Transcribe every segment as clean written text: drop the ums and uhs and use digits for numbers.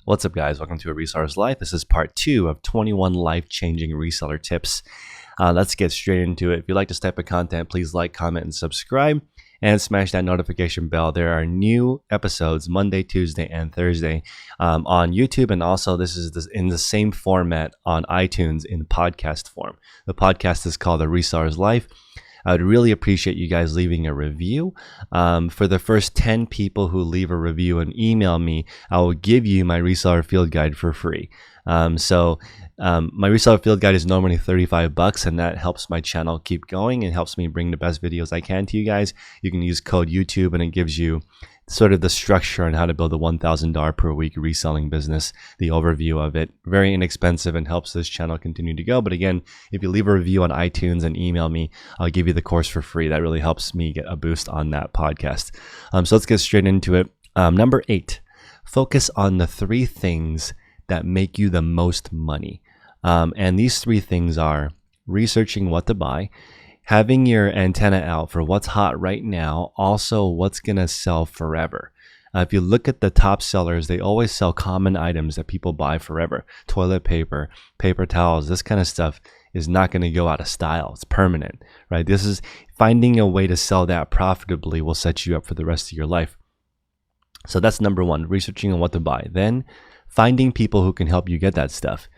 What's up, guys? Welcome to A Reseller's Life. This is part 2 of 21 life-changing reseller tips. Let's get straight into it. If you like this type of content, please like, comment, and subscribe, and smash that notification bell. There are new episodes Monday, Tuesday, and Thursday on YouTube, and also this is in the same format on iTunes in podcast form. The podcast is called A Reseller's Life. I would really appreciate you guys leaving a review. For the first 10 people who leave a review and email me, I will give you my reseller field guide for free. My reseller field guide is normally $35, and that helps my channel keep going and helps me bring the best videos I can to you guys. You can use code YouTube, and it gives you sort of the structure on how to build a $1,000 per week reselling business, the overview of it. Very inexpensive and helps this channel continue to go. But again, if you leave a review on iTunes and email me, I'll give you the course for free. That really helps me get a boost on that podcast. So let's get straight into it. Number 8, focus on the 3 things that make you the most money. And these 3 things are researching what to buy, having your antenna out for what's hot right now, also what's going to sell forever. If you look at the top sellers, they always sell common items that people buy forever. Toilet paper, paper towels, this kind of stuff is not going to go out of style. It's permanent, right? This is finding a way to sell that profitably will set you up for the rest of your life. So that's number 1, researching on what to buy. Then finding people who can help you get that stuff.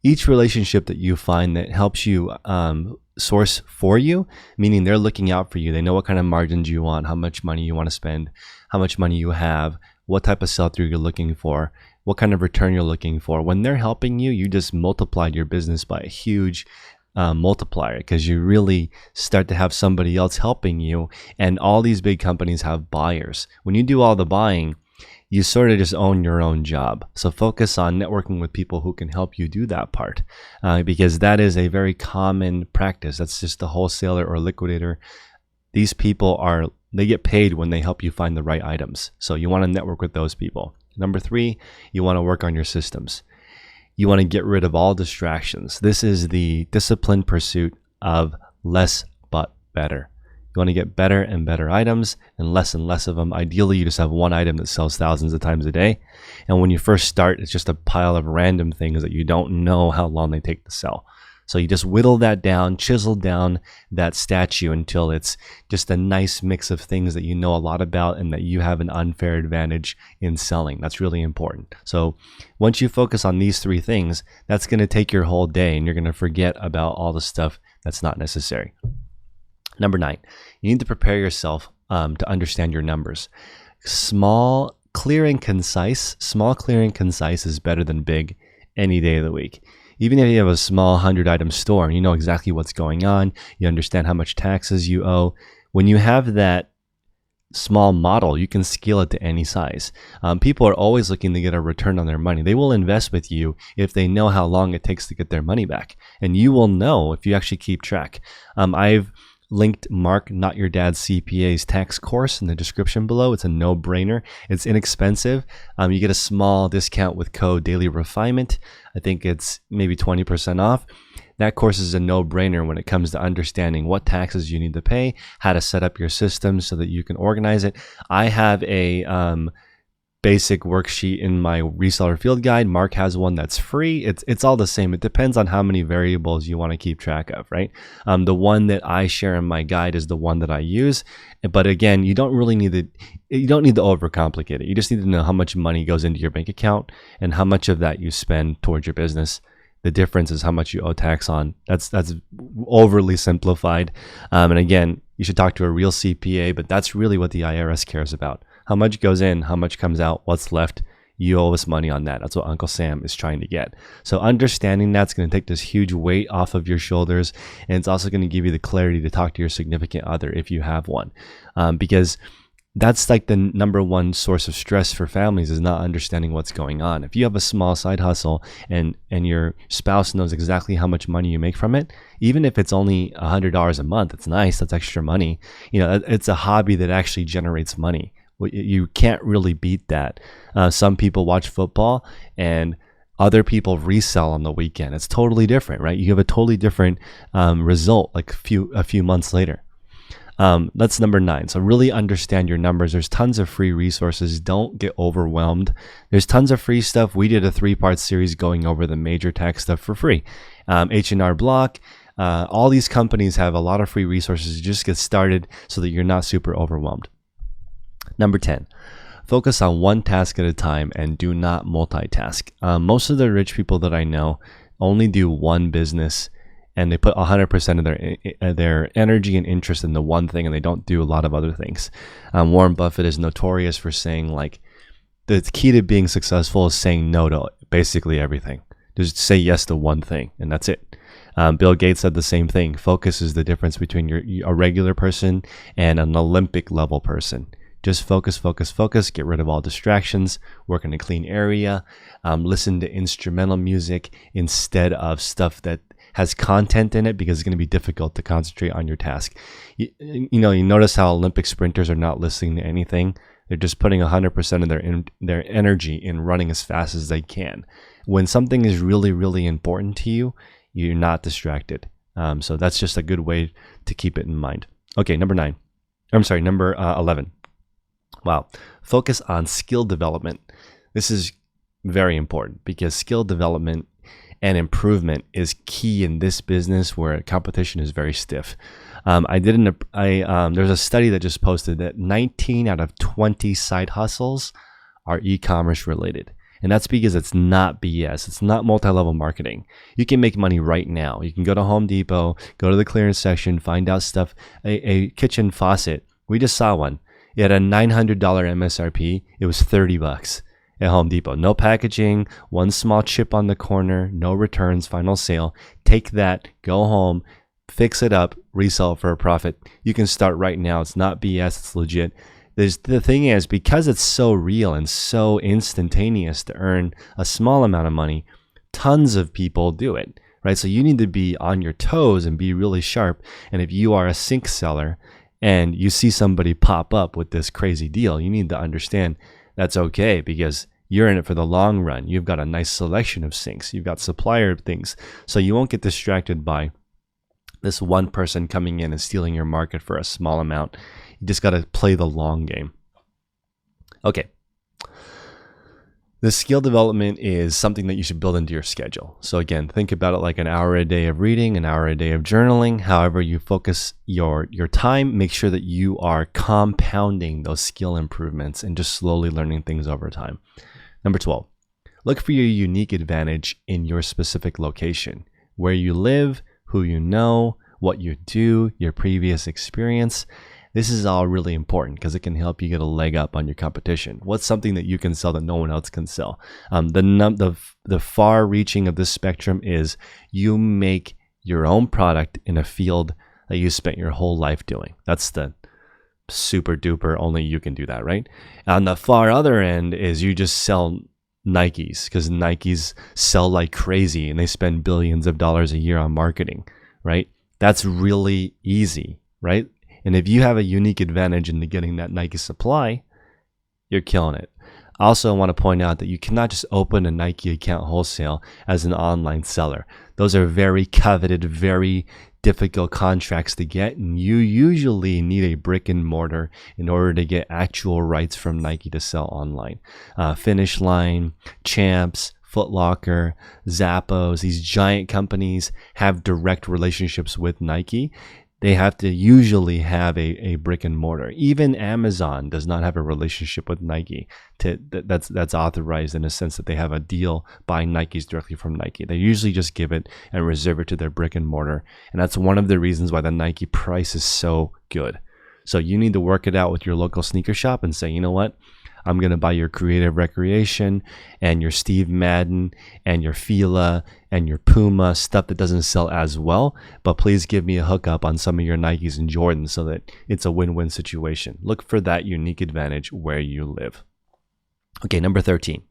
Each relationship that you find that helps you source for you, meaning they're looking out for you. They know what kind of margins you want, how much money you want to spend, how much money you have, what type of sell-through you're looking for, what kind of return you're looking for. When they're helping you, you just multiplied your business by a huge multiplier, because you really start to have somebody else helping you. And all these big companies have buyers. When you do all the buying, you sort of just own your own job. So focus on networking with people who can help you do that part, because that is a very common practice. That's just the wholesaler or liquidator. These people they get paid when they help you find the right items. So you want to network with those people. Number 3, you want to work on your systems. You want to get rid of all distractions. This is the disciplined pursuit of less but better. You want to get better and better items and less of them. Ideally, you just have one item that sells thousands of times a day. And when you first start, it's just a pile of random things that you don't know how long they take to sell. So you just whittle that down, chisel down that statue until it's just a nice mix of things that you know a lot about and that you have an unfair advantage in selling. That's really important. So once you focus on these 3 things, that's going to take your whole day, and you're going to forget about all the stuff that's not necessary. Number 9, you need to prepare yourself to understand your numbers. Small, clear, and concise is better than big any day of the week. Even if you have a small 100-item store, you know exactly what's going on. You understand how much taxes you owe. When you have that small model, you can scale it to any size. People are always looking to get a return on their money. They will invest with you if they know how long it takes to get their money back. And you will know if you actually keep track. I've linked Mark, Not Your Dad's CPA's tax course in the description below. It's a no-brainer. It's inexpensive. You get a small discount with code Daily Refinement. I think it's maybe 20% off. That course is a no-brainer when it comes to understanding what taxes you need to pay, how to set up your system so that you can organize it. I have a basic worksheet in my reseller field guide. Mark has one that's free. It's all the same. It depends on how many variables you want to keep track of, right? The one that I share in my guide is the one that I use. But again, you don't need to overcomplicate it. You just need to know how much money goes into your bank account and how much of that you spend towards your business. The difference is how much you owe tax on. That's overly simplified. And again, you should talk to a real CPA, but that's really what the IRS cares about. How much goes in, how much comes out, what's left. You owe us money on that. That's what Uncle Sam is trying to get. So understanding that's going to take this huge weight off of your shoulders. And it's also going to give you the clarity to talk to your significant other if you have one. Because that's like the number 1 source of stress for families, is not understanding what's going on. If you have a small side hustle and your spouse knows exactly how much money you make from it, even if it's only $100 a month, it's nice. That's extra money. You know, it's a hobby that actually generates money. You can't really beat that. Some people watch football and other people resell on the weekend. It's totally different, right? You have a totally different result like a few months later. That's number 9. So really understand your numbers. There's tons of free resources. Don't get overwhelmed. There's tons of free stuff. We did a 3-part series going over the major tax stuff for free. H&R Block, all these companies have a lot of free resources to just get started so that you're not super overwhelmed. Number 10, focus on one task at a time and do not multitask. Most of the rich people that I know only do one business, and they put 100% of their energy and interest in the one thing, and they don't do a lot of other things. Warren Buffett is notorious for saying, like, the key to being successful is saying no to basically everything. Just say yes to one thing, and that's it. Bill Gates said the same thing. Focus is the difference between a regular person and an Olympic level person. Just focus, focus, focus. Get rid of all distractions. Work in a clean area. Listen to instrumental music instead of stuff that has content in it, because it's going to be difficult to concentrate on your task. You notice how Olympic sprinters are not listening to anything. They're just putting 100% of their energy in running as fast as they can. When something is really, really important to you, you're not distracted. So that's just a good way to keep it in mind. Okay, number 11. Wow. Focus on skill development. This is very important because skill development and improvement is key in this business where competition is very stiff. There's a study that just posted that 19 out of 20 side hustles are e-commerce related. And that's because it's not BS. It's not multi-level marketing. You can make money right now. You can go to Home Depot, go to the clearance section, find out stuff. A kitchen faucet. We just saw one. It had a $900 MSRP. It was $30 at Home Depot. No packaging, one small chip on the corner, no returns, final sale. Take that, go home, fix it up, resell it for a profit. You can start right now. It's not BS. It's legit. The thing is, because it's so real and so instantaneous to earn a small amount of money, tons of people do it, right? So you need to be on your toes and be really sharp. And if you are a sink seller and you see somebody pop up with this crazy deal, you need to understand that's okay, because you're in it for the long run. You've got a nice selection of sinks. You've got supplier things. So you won't get distracted by this one person coming in and stealing your market for a small amount. You just got to play the long game. Okay. The skill development is something that you should build into your schedule. So again, think about it like an hour a day of reading, an hour a day of journaling. However you focus your time, make sure that you are compounding those skill improvements and just slowly learning things over time. Number 12, look for your unique advantage in your specific location. Where you live, who you know, what you do, your previous experience. This is all really important because it can help you get a leg up on your competition. What's something that you can sell that no one else can sell? The far reaching of this spectrum is you make your own product in a field that you spent your whole life doing. That's the super duper, only you can do that, right? On the far other end is you just sell Nikes, because Nikes sell like crazy and they spend billions of dollars a year on marketing, right? That's really easy, right? And if you have a unique advantage in getting that Nike supply, you're killing it. Also, I want to point out that you cannot just open a Nike account wholesale as an online seller. Those are very coveted, very difficult contracts to get, and you usually need a brick and mortar in order to get actual rights from Nike to sell online. Finish Line, Champs, Foot Locker, Zappos, these giant companies have direct relationships with Nike. They have to usually have a brick and mortar. Even Amazon does not have a relationship with Nike that's authorized in a sense that they have a deal buying Nikes directly from Nike. They usually just give it and reserve it to their brick and mortar. And that's one of the reasons why the Nike price is so good. So you need to work it out with your local sneaker shop and say, you know what? I'm going to buy your Creative Recreation and your Steve Madden and your Fila and your Puma, stuff that doesn't sell as well, but please give me a hookup on some of your Nikes and Jordans so that it's a win-win situation. Look for that unique advantage where you live. Okay, number 13.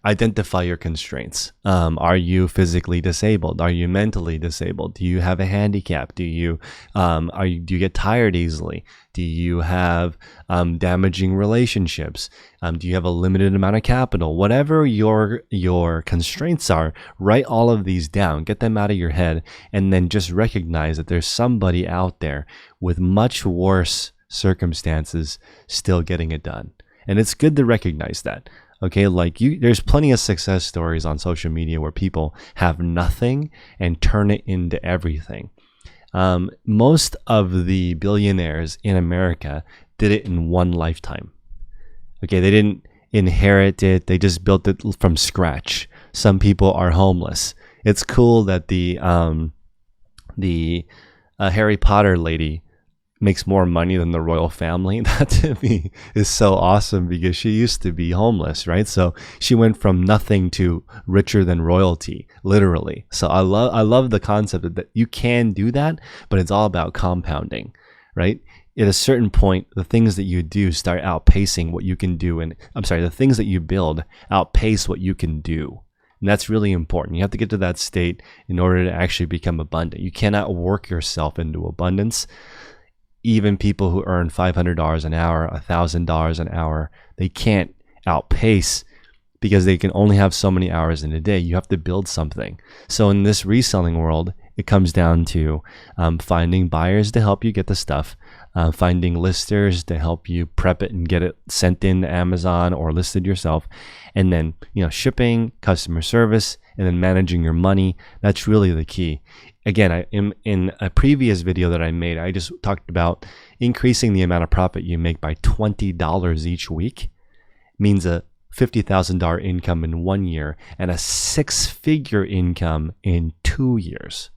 Identify your constraints. Are you physically disabled? Are you mentally disabled? Do you have a handicap? Do you get tired easily? Do you have damaging relationships? Do you have a limited amount of capital? Whatever your constraints are, write all of these down, get them out of your head, and then just recognize that there's somebody out there with much worse circumstances still getting it done. And it's good to recognize that. Okay, there's plenty of success stories on social media where people have nothing and turn it into everything. Most of the billionaires in America did it in one lifetime. Okay, they didn't inherit it, they just built it from scratch. Some people are homeless. It's cool that the Harry Potter lady makes more money than the royal family. That to me is so awesome because she used to be homeless, right? So she went from nothing to richer than royalty, literally. So I love the concept that you can do that, but it's all about compounding, right? At a certain point, the things that you do start outpacing what you can do. The things that you build outpace what you can do. And that's really important. You have to get to that state in order to actually become abundant. You cannot work yourself into abundance. Even people who earn $500 an hour, $1,000 an hour, they can't outpace because they can only have so many hours in a day. You have to build something. So in this reselling world, it comes down to finding buyers to help you get the stuff, finding listers to help you prep it and get it sent in to Amazon or listed yourself, and then shipping, customer service, and then managing your money. That's really the key. Again, in a previous video that I made, I just talked about increasing the amount of profit you make by $20 each week means a $50,000 income in 1 year and a 6-figure income in 2 years,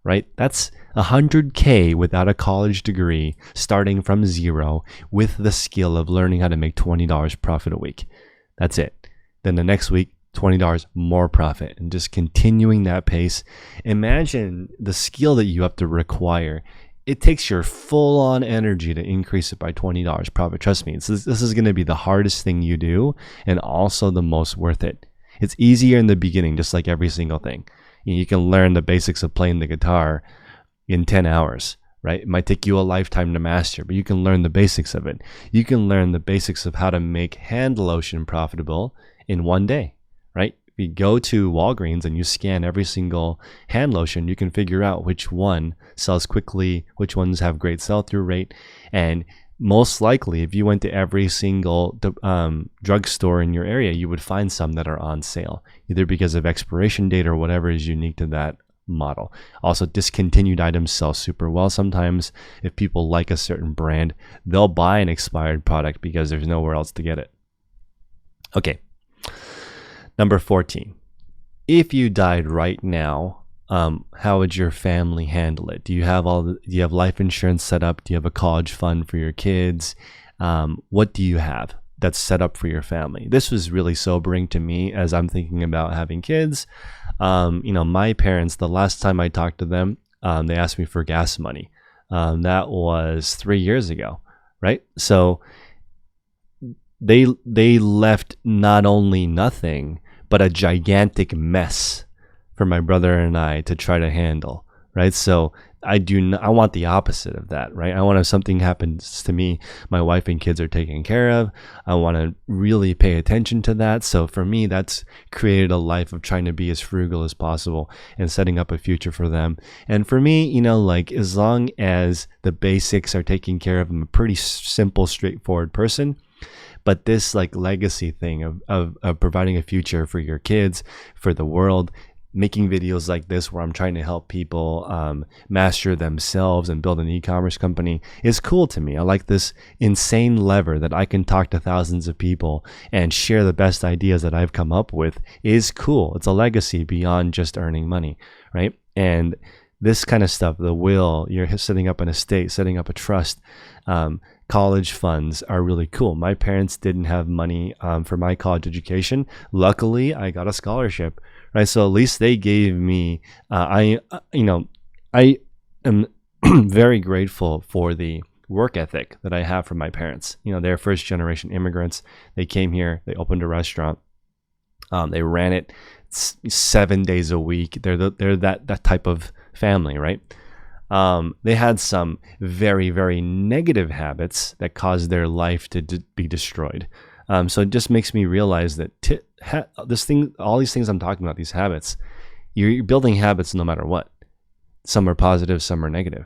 right? That's $100K without a college degree, starting from zero with the skill of learning how to make $20 profit a week. That's it. Then the next week, $20 more profit, and just continuing that pace. Imagine the skill that you have to require. It takes your full-on energy to increase it by $20 profit. Trust me, this is going to be the hardest thing you do and also the most worth it. It's easier in the beginning, just like every single thing. You can learn the basics of playing the guitar in 10 hours, right? It might take you a lifetime to master, but you can learn the basics of it. You can learn the basics of how to make hand lotion profitable in 1 day. Right? If you go to Walgreens and you scan every single hand lotion, you can figure out which one sells quickly, which ones have great sell-through rate. And most likely, if you went to every single drugstore in your area, you would find some that are on sale, either because of expiration date or whatever is unique to that model. Also, discontinued items sell super well sometimes. If people like a certain brand, they'll buy an expired product because there's nowhere else to get it. Okay. Number 14, if you died right now, how would your family handle it? Do you have life insurance set up? Do you have a college fund for your kids? What do you have that's set up for your family? This was really sobering to me as I'm thinking about having kids. My parents, the last time I talked to them, they asked me for gas money. That was 3 years ago, right? So they left not only nothing, but a gigantic mess for my brother and I to try to handle, right? So I want the opposite of that, right? I want if something happens to me, my wife and kids are taken care of. I want to really pay attention to that. So for me, that's created a life of trying to be as frugal as possible and setting up a future for them. And for me, as long as the basics are taken care of, I'm a pretty simple, straightforward person. But this legacy thing of providing a future for your kids, for the world, making videos like this where I'm trying to help people master themselves and build an e-commerce company is cool to me. I like this insane lever that I can talk to thousands of people and share the best ideas that I've come up with is cool. It's a legacy beyond just earning money, right? And this kind of stuff, the will, you're setting up an estate, setting up a trust, college funds are really cool. My parents didn't have money for my college education. Luckily, I got a scholarship, right? So at least they gave me, I am very grateful for the work ethic that I have from my parents. They're first generation immigrants. They came here, they opened a restaurant. They ran it 7 days a week. They're that type of family, right? They had some very, very negative habits that caused their life to be destroyed. So it just makes me realize that all these things I'm talking about, these habits, you're building habits no matter what. Some are positive, some are negative,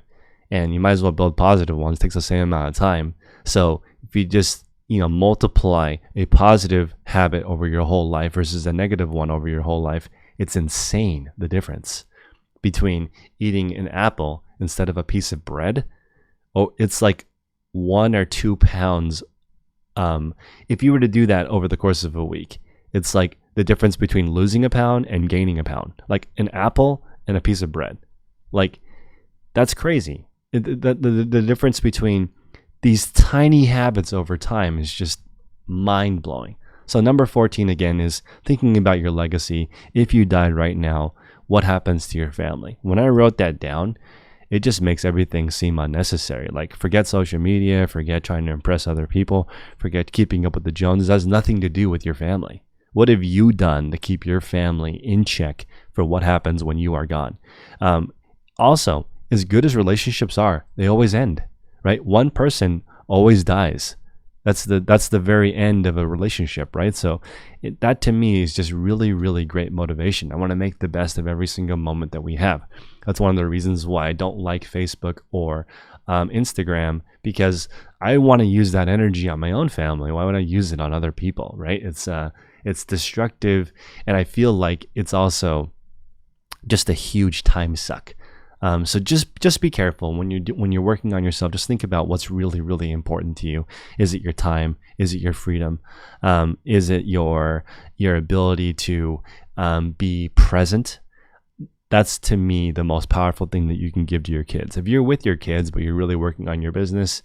and you might as well build positive ones. It takes the same amount of time. So if you just multiply a positive habit over your whole life versus a negative one over your whole life, it's insane the difference between eating an apple instead of a piece of bread. Oh, it's like 1 or 2 pounds. If you were to do that over the course of a week, it's like the difference between losing a pound and gaining a pound, like an apple and a piece of bread. Like, that's crazy. The difference between these tiny habits over time is just mind-blowing. So number 14 again is thinking about your legacy. If you died right now, what happens to your family? When I wrote that down, it just makes everything seem unnecessary. Like, forget social media, forget trying to impress other people, forget keeping up with the Joneses. It has nothing to do with your family. What have you done to keep your family in check for what happens when you are gone? Also, as good as relationships are, they always end, right? One person always dies. That's the very end of a relationship, right? So that to me is just really, really great motivation. I want to make the best of every single moment that we have. That's one of the reasons why I don't like Facebook or Instagram, because I want to use that energy on my own family. Why would I use it on other people, right? It's destructive, and I feel like it's also just a huge time suck. So just be careful when you're working on yourself. Just think about what's really, really important to you. Is it your time? Is it your freedom? Is it your ability to be present? That's, to me, the most powerful thing that you can give to your kids. If you're with your kids but you're really working on your business,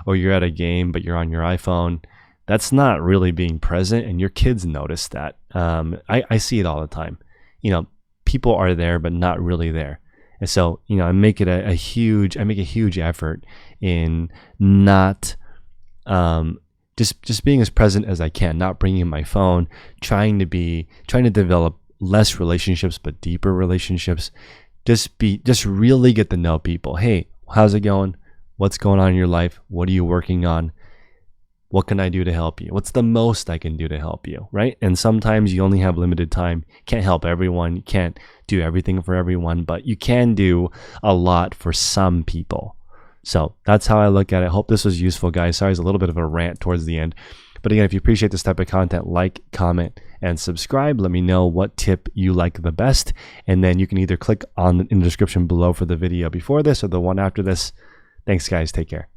or you're at a game but you're on your iPhone, that's not really being present, and your kids notice that. I see it all the time. People are there but not really there. And so, I make it a huge effort in not just being as present as I can, not bringing my phone, trying to develop less relationships but deeper relationships. Just really get to know people. Hey, how's it going? What's going on in your life? What are you working on? What can I do to help you? What's the most I can do to help you, right? And sometimes you only have limited time. Can't help everyone. You can't do everything for everyone, but you can do a lot for some people. So that's how I look at it. Hope this was useful, guys. Sorry, it's a little bit of a rant towards the end. But again, if you appreciate this type of content, like, comment, and subscribe. Let me know what tip you like the best. And then you can either click in the description below for the video before this or the one after this. Thanks, guys. Take care.